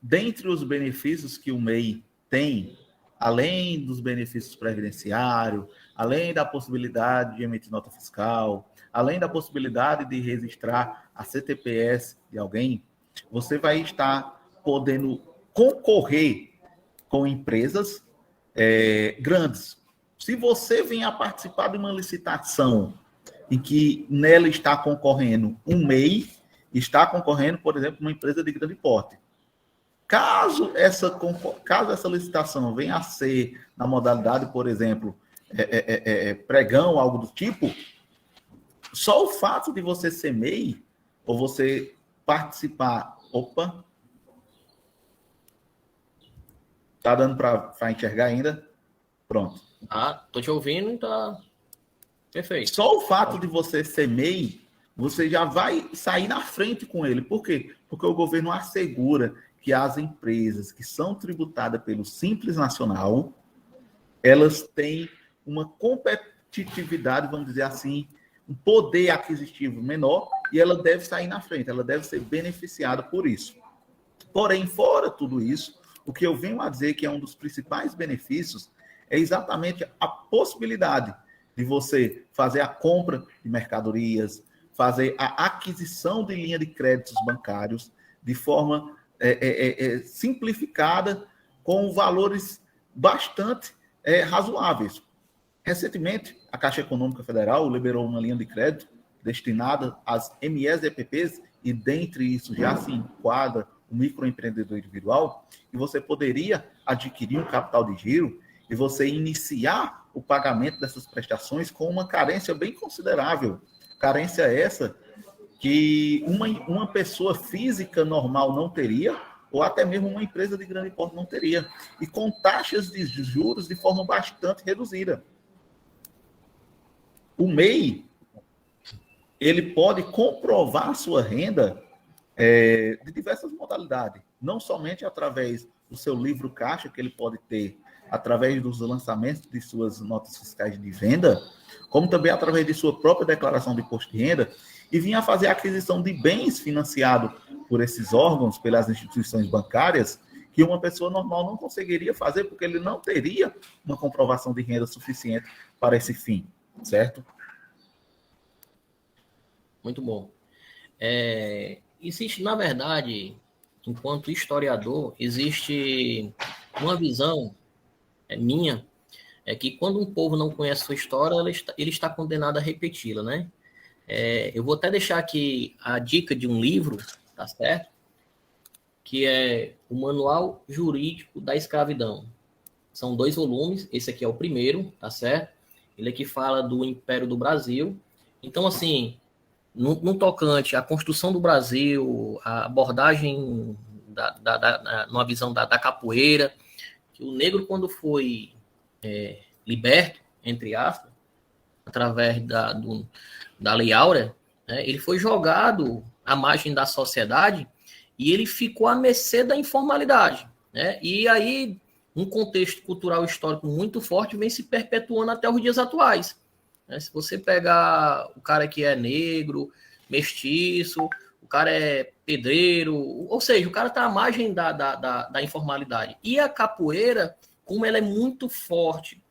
dentre os benefícios que o MEI tem, além dos benefícios previdenciários, além da possibilidade de emitir nota fiscal, além da possibilidade de registrar a CTPS de alguém, você vai estar podendo concorrer com empresas grandes. Se você vem a participar de uma licitação em que nela está concorrendo um MEI, está concorrendo, por exemplo, uma empresa de grande porte. Caso essa licitação venha a ser na modalidade, por exemplo, pregão, algo do tipo, só o fato de você ser MEI, ou você participar... Opa! Tá dando para enxergar ainda? Pronto.
Tô te ouvindo, tá perfeito.
Só o fato de você ser MEI, você já vai sair na frente com ele. Por quê? Porque o governo assegura que as empresas que são tributadas pelo Simples Nacional, elas têm uma competitividade, vamos dizer assim, um poder aquisitivo menor, e ela deve sair na frente, ela deve ser beneficiada por isso. Porém, fora tudo isso, o que eu venho a dizer que é um dos principais benefícios é exatamente a possibilidade de você fazer a compra de mercadorias, fazer a aquisição de linha de créditos bancários de forma simplificada, com valores bastante razoáveis. Recentemente, a Caixa Econômica Federal liberou uma linha de crédito destinada às MEs e EPPs, e dentre isso já se enquadra o microempreendedor individual, e você poderia adquirir um capital de giro e você iniciar o pagamento dessas prestações com uma carência bem considerável. Carência essa que uma pessoa física normal não teria, ou até mesmo uma empresa de grande porte não teria, e com taxas de juros de forma bastante reduzida. O MEI, ele pode comprovar sua renda de diversas modalidades, não somente através do seu livro caixa, que ele pode ter através dos lançamentos de suas notas fiscais de venda, como também através de sua própria declaração de imposto de renda, e vinha fazer a aquisição de bens financiados por esses órgãos, pelas instituições bancárias, que uma pessoa normal não conseguiria fazer, porque ele não teria uma comprovação de renda suficiente para esse fim, certo?
Muito bom. Existe, na verdade, enquanto historiador, existe uma visão minha, que quando um povo não conhece sua história, ele está condenado a repeti-la, né? Eu vou até deixar aqui a dica de um livro, tá certo? Que é o Manual Jurídico da Escravidão. São 2 volumes, esse aqui é o primeiro, tá certo? Ele aqui fala do Império do Brasil. Então, assim, no tocante à construção do Brasil, a abordagem numa visão da capoeira, que o negro, quando foi liberto, entre aspas, através da Lei Áurea, né, ele foi jogado à margem da sociedade e ele ficou à mercê da informalidade. Né? E aí, um contexto cultural histórico muito forte vem se perpetuando até os dias atuais. Né? Se você pegar o cara que é negro, mestiço, o cara é pedreiro, ou seja, o cara está à margem da informalidade. E a capoeira, como ela é muito forte,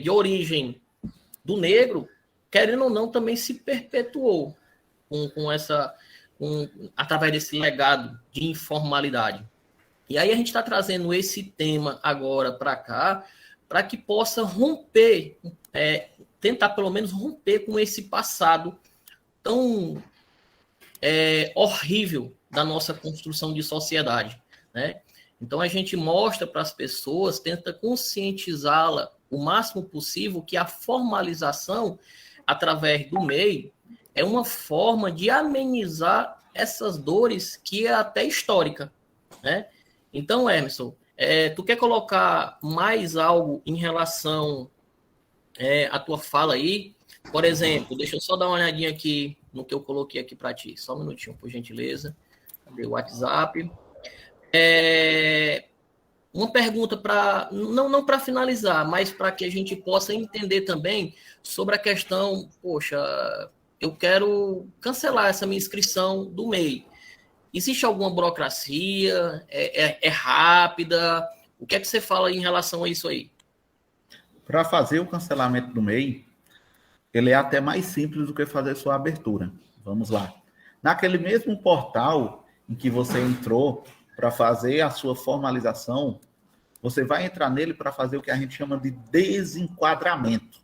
de origem do negro, querendo ou não, também se perpetuou através desse legado de informalidade. E aí a gente está trazendo esse tema agora para cá, para que possa romper, tentar pelo menos romper com esse passado tão horrível da nossa construção de sociedade, né? Então a gente mostra para as pessoas, tenta conscientizá-la o máximo possível que a formalização através do MEI é uma forma de amenizar essas dores que é até histórica, né? Então, Emerson, tu quer colocar mais algo em relação à tua fala aí? Por exemplo, deixa eu só dar uma olhadinha aqui no que eu coloquei aqui para ti. Só um minutinho, por gentileza. Abrir o WhatsApp. Uma pergunta para não para finalizar, mas para que a gente possa entender também sobre a questão, poxa, eu quero cancelar essa minha inscrição do MEI. Existe alguma burocracia? É rápida? O que é que você fala em relação a isso aí?
Para fazer o cancelamento do MEI, ele é até mais simples do que fazer sua abertura. Vamos lá. Naquele mesmo portal em que você entrou para fazer a sua formalização, você vai entrar nele para fazer o que a gente chama de desenquadramento.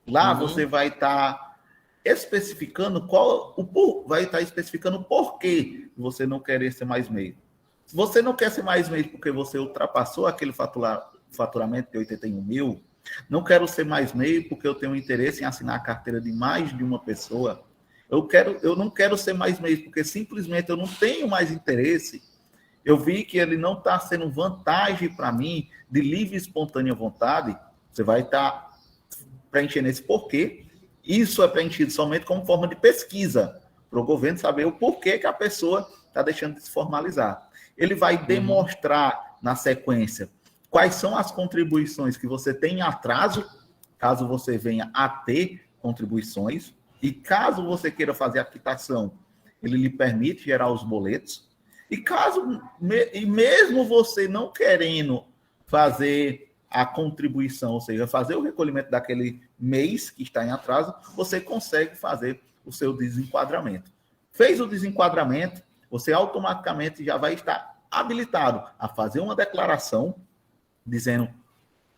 Lá você vai estar especificando vai estar especificando o porquê você não querer ser mais MEI. Se você não quer ser mais MEI porque você ultrapassou aquele faturamento de 81 mil, não quero ser mais MEI porque eu tenho interesse em assinar a carteira de mais de uma pessoa, eu não quero ser mais MEI porque simplesmente eu não tenho mais interesse, eu vi que ele não está sendo vantagem para mim de livre e espontânea vontade, você vai estar preenchendo esse porquê. Isso é preenchido somente como forma de pesquisa, para o governo saber o porquê que a pessoa está deixando de se formalizar. Ele vai demonstrar na sequência quais são as contribuições que você tem em atraso, caso você venha a ter contribuições, e caso você queira fazer a quitação, ele lhe permite gerar os boletos, e mesmo você não querendo fazer a contribuição, ou seja, fazer o recolhimento daquele mês que está em atraso, você consegue fazer o seu desenquadramento. Fez o desenquadramento, você automaticamente já vai estar habilitado a fazer uma declaração dizendo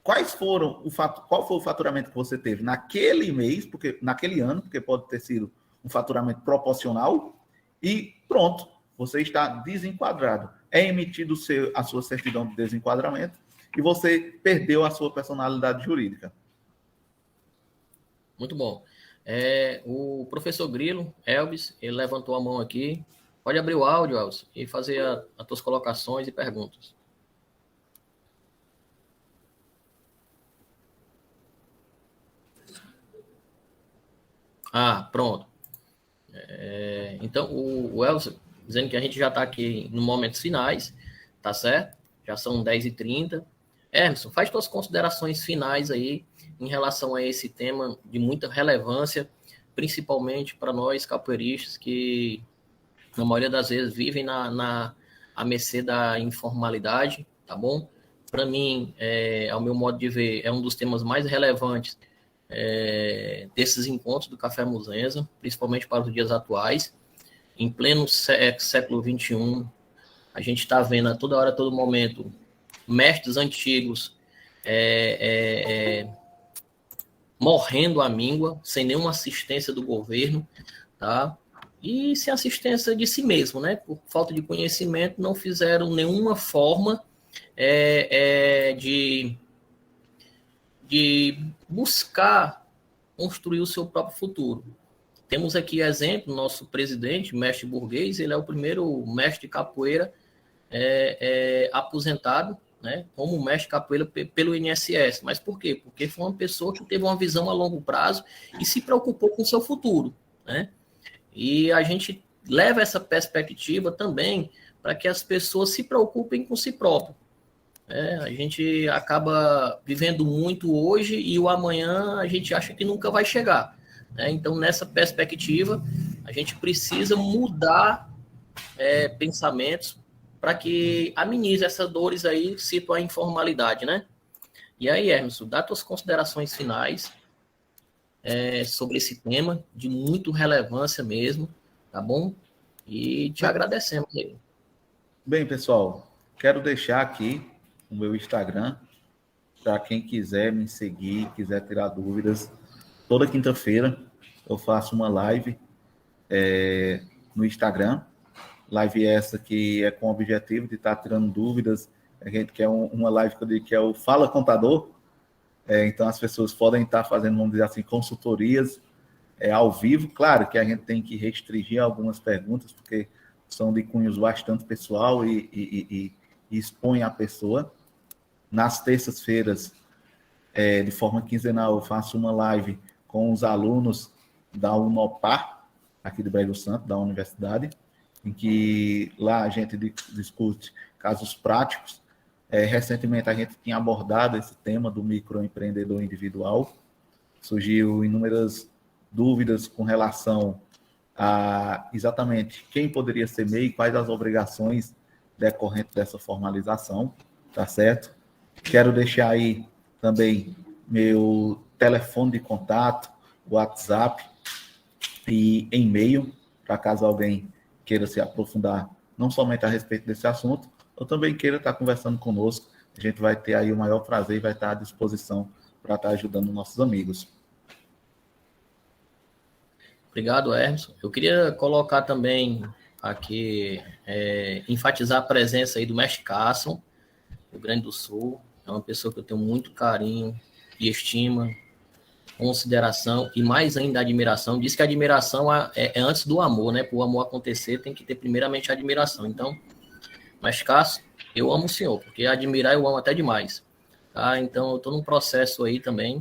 qual foi o faturamento que você teve naquele mês, naquele ano, porque pode ter sido um faturamento proporcional, e pronto, você está desenquadrado. É emitido a sua certidão de desenquadramento e você perdeu a sua personalidade jurídica.
Muito bom. O professor Grilo, Elvis, ele levantou a mão aqui. Pode abrir o áudio, Elvis, e fazer as tuas colocações e perguntas. Pronto. Então, o Elvis, dizendo que a gente já está aqui no momentos finais, tá certo? Já são 10h30. Emerson, faz suas considerações finais aí em relação a esse tema de muita relevância, principalmente para nós capoeiristas que, na maioria das vezes, vivem à mercê da informalidade, tá bom? Para mim, ao meu modo de ver, é um dos temas mais relevantes desses encontros do Café Muzenza, principalmente para os dias atuais. Em pleno século XXI, a gente está vendo a toda hora, a todo momento, mestres antigos morrendo à míngua, sem nenhuma assistência do governo, tá? E sem assistência de si mesmo, né? Por falta de conhecimento, não fizeram nenhuma forma de buscar construir o seu próprio futuro. Temos aqui exemplo, nosso presidente, mestre burguês, ele é o primeiro mestre de capoeira aposentado, né, como mestre de capoeira pelo INSS. Mas por quê? Porque foi uma pessoa que teve uma visão a longo prazo e se preocupou com o seu futuro, né? E a gente leva essa perspectiva também para que as pessoas se preocupem com si próprio. A gente acaba vivendo muito hoje e o amanhã a gente acha que nunca vai chegar. Então, nessa perspectiva, a gente precisa mudar pensamentos para que amenize essas dores aí, cito a informalidade, né? E aí, Hermes, dá tuas considerações finais sobre esse tema, de muito relevância mesmo, tá bom? E te agradecemos aí.
Bem, pessoal, quero deixar aqui o meu Instagram para quem quiser me seguir, quiser tirar dúvidas. Toda quinta-feira eu faço uma live no Instagram. Live essa que é com o objetivo de estar tirando dúvidas. A gente quer uma live que eu digo que é o Fala Contador. Então as pessoas podem estar fazendo, vamos dizer assim, consultorias ao vivo. Claro que a gente tem que restringir algumas perguntas, porque são de cunhos bastante pessoal e expõe a pessoa. Nas terças-feiras, de forma quinzenal, eu faço uma live com os alunos da Unopar, aqui do Brejo Santo, da universidade, em que lá a gente discute casos práticos. Recentemente a gente tinha abordado esse tema do microempreendedor individual. Surgiu inúmeras dúvidas com relação a exatamente quem poderia ser MEI e quais as obrigações decorrentes dessa formalização, tá certo? Quero deixar aí também meu telefone de contato, WhatsApp e e-mail, para caso alguém queira se aprofundar não somente a respeito desse assunto, ou também queira estar conversando conosco. A gente vai ter aí o maior prazer e vai estar à disposição para estar ajudando nossos amigos.
Obrigado, Hermes. Eu queria colocar também aqui, enfatizar a presença aí do mestre Carson, do Rio Grande do Sul. É uma pessoa que eu tenho muito carinho e estima, consideração e mais ainda admiração. Diz que a admiração é antes do amor, né? Para o amor acontecer, tem que ter primeiramente a admiração. Então, mestre Carson, eu amo o senhor, porque admirar eu amo até demais. Tá? Então, eu estou num processo aí também